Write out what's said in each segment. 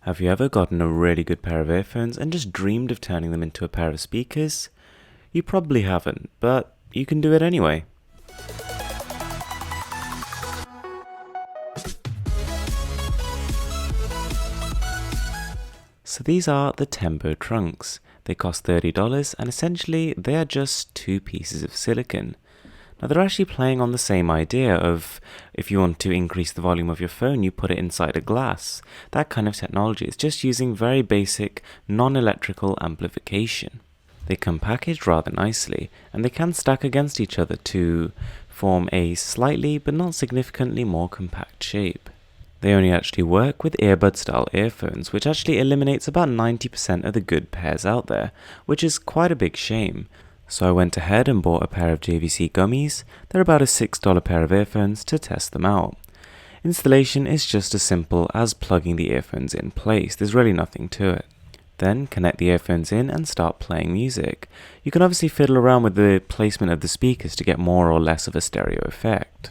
Have you ever gotten a really good pair of earphones and just dreamed of turning them into a pair of speakers? You probably haven't, but you can do it anyway. So these are the Tembo trunks. They cost $30 and essentially they are just two pieces of silicon. Now they're actually playing on the same idea of if you want to increase the volume of your phone, you put it inside a glass. That kind of technology is just using very basic non-electrical amplification. They come packaged rather nicely and they can stack against each other to form a slightly but not significantly more compact shape. They only actually work with earbud style earphones, which actually eliminates about 90% of the good pairs out there, which is quite a big shame. So I went ahead and bought a pair of JVC gummies. They're about a $6 pair of earphones to test them out. Installation is just as simple as plugging the earphones in place. There's really nothing to it. Then connect the earphones in and start playing music. You can obviously fiddle around with the placement of the speakers to get more or less of a stereo effect.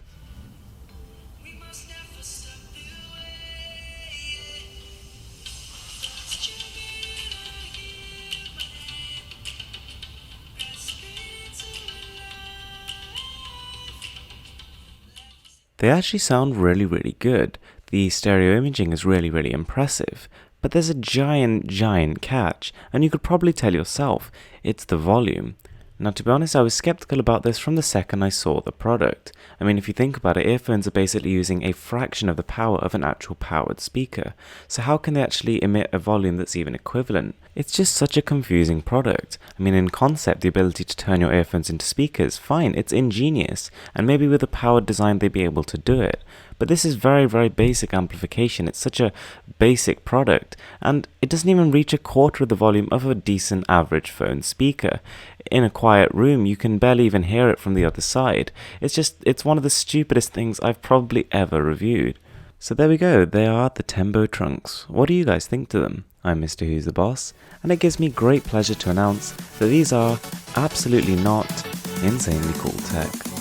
They actually sound really good. The stereo imaging is really impressive. But there's a giant catch, and you could probably tell yourself, it's the volume. Now to be honest, I was skeptical about this from the second I saw the product. I mean, if you think about it, earphones are basically using a fraction of the power of an actual powered speaker. So how can they actually emit a volume that's even equivalent? It's just such a confusing product. I mean, in concept, the ability to turn your earphones into speakers, fine, it's ingenious, and maybe with a powered design they'd be able to do it. But this is very basic amplification. It's such a basic product, and it doesn't even reach a quarter of the volume of a decent average phone speaker. In a quiet room, you can barely even hear it from the other side. It's one of the stupidest things I've probably ever reviewed. So there we go, they are the Tembo trunks. What do you guys think to them? I'm Mr. Who's the Boss, and it gives me great pleasure to announce that these are absolutely not insanely cool tech.